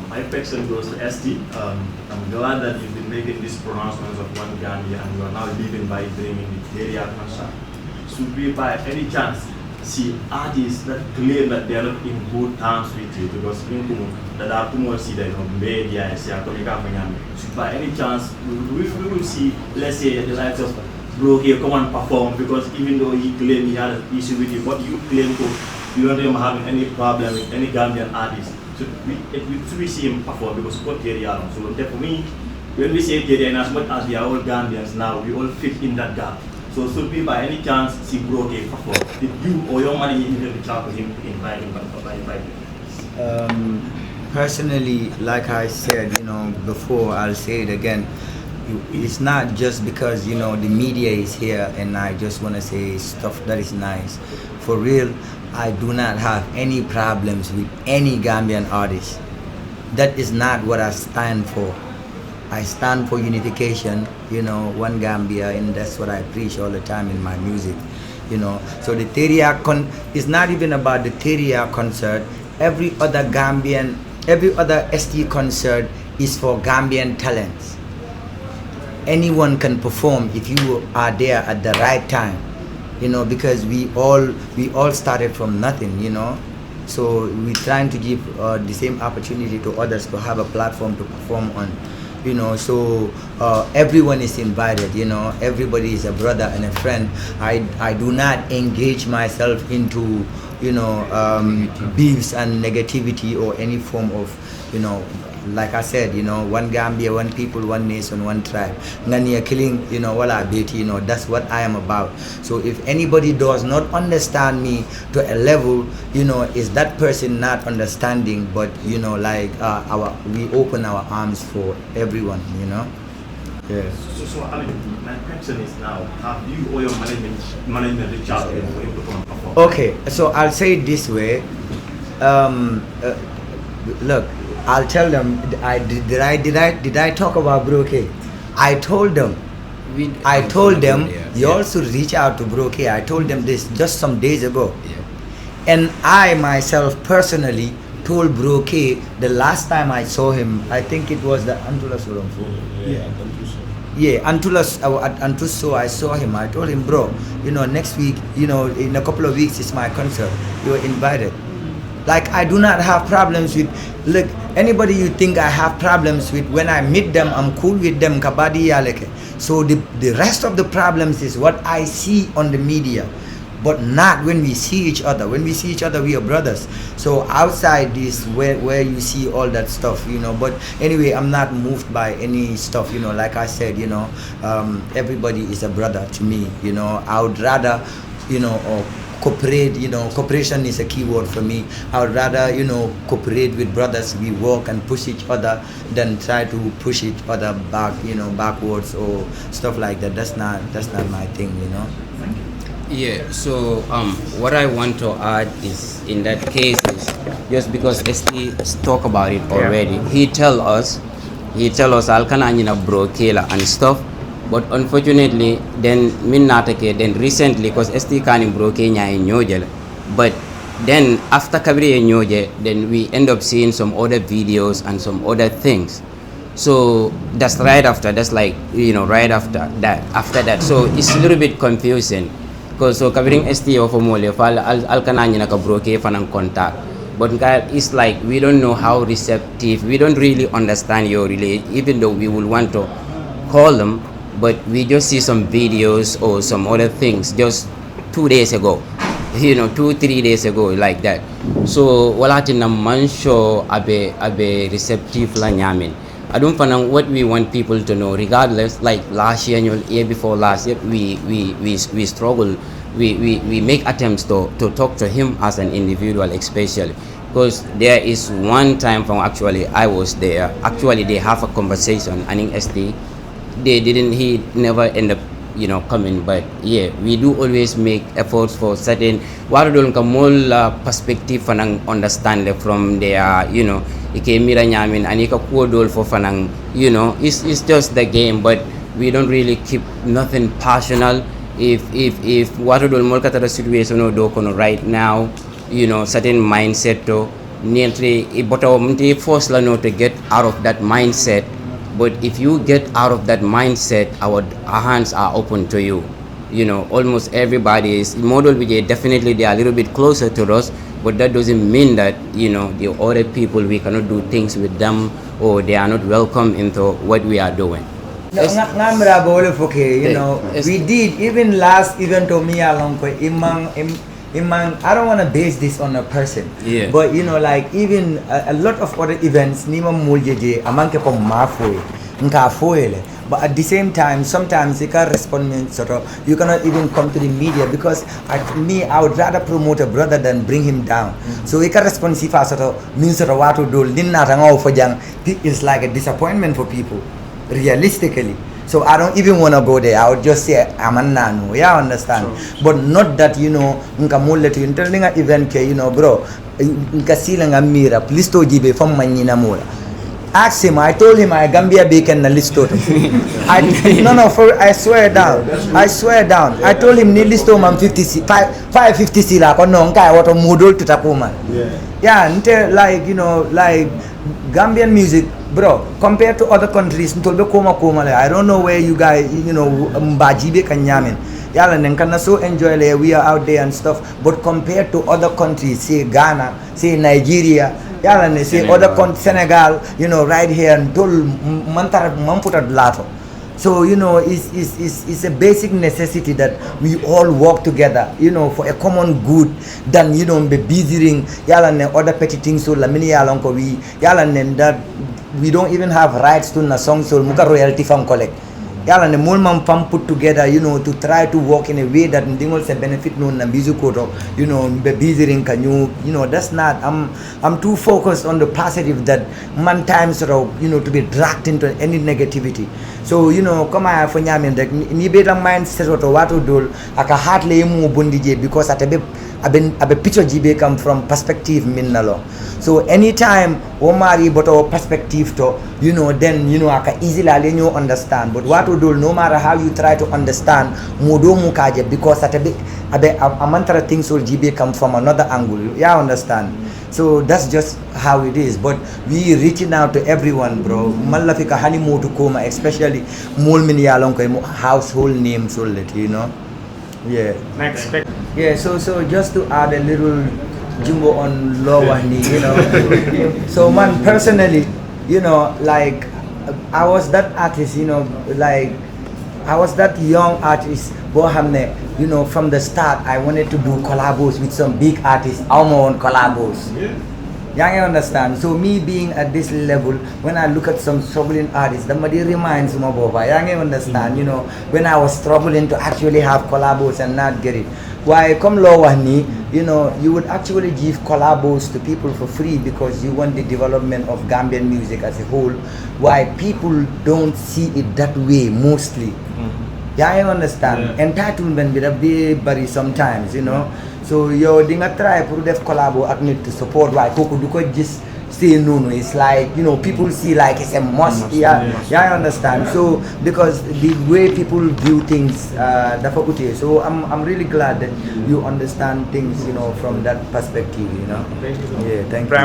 My question goes to ST. I'm glad that you've been making these pronouncements of one Gambia and you are now living by bringing the area concern. Should we by any chance see artists that claim that they are not in good terms with you because that are too much see that media should by any chance we will see, let's say, the likes of Bro here come and perform because even though he claimed he had an issue with you, but you claim to you don't even having any problem with any Gambian artist. So we see him perform because of what Terry Allen. So for me, when we say Terry, and as much as we are all Gambians now, we all fit in that gap. So should we by any chance see Bro here perform? Did you or your money even reach out to him to invite him? Personally, like I said, before, I'll say it again. It's not just because the media is here and I just want to say stuff that is nice. For real, I do not have any problems with any Gambian artist. That is not what I stand for. I stand for unification, one Gambia, and that's what I preach all the time in my music. So the Teria it's not even about the Teria concert. Every other ST concert is for Gambian talents. Anyone can perform if you are there at the right time, because we all started from nothing, so we're trying to give the same opportunity to others to have a platform to perform on, so everyone is invited, everybody is a brother and a friend. I do not engage myself into beefs and negativity or any form of like I said, one Gambia, one people, one nation, one tribe. Ngania killing, wala beti, that's what I am about. So if anybody does not understand me to a level, is that person not understanding? But we open our arms for everyone, Yeah. So I mean, my question is now: have you or your management reached out to him to perform? Okay, so I'll say it this way. Look, I'll tell them. Did I talk about Broke? I told them. You also reach out to Broke. I told them this just some days ago. Yeah. And I myself personally told Broke the last time I saw him. I think it was the Antulas Urumfu. Yeah, Antulas at Antuso. I saw him. I told him, bro, next week, in a couple of weeks, it's my concert. You're invited. Like, I do not have problems with, look, anybody you think I have problems with, when I meet them, I'm cool with them, kabadi yaleke. So the rest of the problems is what I see on the media, but not when we see each other. When we see each other, we are brothers. So outside this, where you see all that stuff, but anyway, I'm not moved by any stuff, like I said, everybody is a brother to me, I would rather, cooperate, cooperation is a key word for me. I would rather, cooperate with brothers. We work and push each other than try to push each other back, backwards or stuff like that. That's not my thing, Yeah, so what I want to add is, in that case, is just because ST talk about it already, he tell us Alkana Broke and stuff. But unfortunately, then recently, because ST can Broke in Nyojel. But then after Kabri and Nyoje, then we end up seeing some other videos and some other things. So that's right after that. So it's a little bit confusing. Because so covering ST of Omole, Alkana Broke fanang contact. But it's like we don't know how receptive, we don't really understand your relate, even though we will want to call them. But we just see some videos or some other things just 2 days ago, 2-3 days ago, like that. So wala tina man show abe receptive la nyamin. I don't find what we want people to know, regardless. Like last year, year before last year, we struggle. We make attempts to talk to him as an individual, especially because there is one time from actually I was there. Actually, they have a conversation, and in ST. He never end up coming, but yeah, we do always make efforts for certain perspective fanang understand from their ike mira nyamin and ika kuodol for fanang it's just the game, but we don't really keep nothing personal. If water dol mol kata situation do kono right now, certain mindset to nearly but force la no to get out of that mindset. But if you get out of that mindset, our hands are open to you. You know, almost everybody is model with definitely they are a little bit closer to us, but that doesn't mean that, you know, the other people we cannot do things with them or they are not welcome into what we are doing. No, you know, we did even last event to me along Imang, I don't want to base this on a person, yeah. But you know, like even a lot of other events, nima muljeje amanke po mafoy, nka foyle. But at the same time, sometimes you can respond sort of. You cannot even come to the media because I would rather promote a brother than bring him down. So you can respond si fa sort of means sort of what to do. Dinna tangaw for jang. It's like a disappointment for people, realistically. So I don't even want to go there. I would just say I'm a nano. Yeah, understand. Sure. But not that, you know, nka mulle to interling a event ke, you know, bro. Nka silang a mira. Please to jibe from manina mula. Ask him. I told him I Gambia bacon na listo. I swear down. I swear down. I told him ni listo man 550 sila ko no nka wato modul to tapuman. Yeah, like, you know, like Gambian music, bro, compared to other countries, I don't know where you guys, you know, mbajibe kanyamin. Yala nenkana so enjoy le, we are out there and stuff. But compared to other countries, say Ghana, say Nigeria, yala ne say other countries, Senegal, you know, right here and tol mantara mamputa lato. So, you know, it's a basic necessity that we all work together, you know, for a common good than, you know, be busy yala ne other petty things so la mini yala ko we yala ne that we don't even have rights to na song so muka royalty from collect. Yala ne mulman pam put together, you know, to try to work in a way that ndingol se benefit no na music koto, you know, be busy can you know, that's not, I'm too focused on the positive that man times sort of, you know, to be dragged into any negativity. So, you know, come on for nyamin dek ni better mindset to what to do aka heart le mu bondije because at a picture jibe come from perspective minnalo. So anytime omari but our perspective to, you know, then, you know, aka easily alenyo understand. But what to do, no matter how you try to understand modo mukaje because at a mantra things will jibe come from another angle. Yeah, understand. So that's just how it is. But we reaching out to everyone, bro. Malafika hani mo to koma, especially mulmini along ko household names so let you know. Yeah. Next. Yeah. So just to add a little jumbo on lower knee, you know. So man, personally, you know, like I was that artist, you know, like I was that young artist. Bohamne, you know, from the start, I wanted to do collabos with some big artists, our own collabos. Yeah, you understand? So me being at this level, when I look at some struggling artists, that reminds me of Boba. Yeah, you understand? You know, when I was struggling to actually have collabos and not get it. Why come Lowani, you know, you would actually give collabos to people for free because you want the development of Gambian music as a whole. Why people don't see it that way mostly. Yeah, I understand. Yeah. Entitlement will be very sometimes, you know. So you dinga try to def collabo at need to support why Coco do just say no. It's like, you know, people see like it's a must. Yeah, I understand. So because the way people view things, so I'm really glad that you understand things, you know, from that perspective, you know. Yeah, thank you.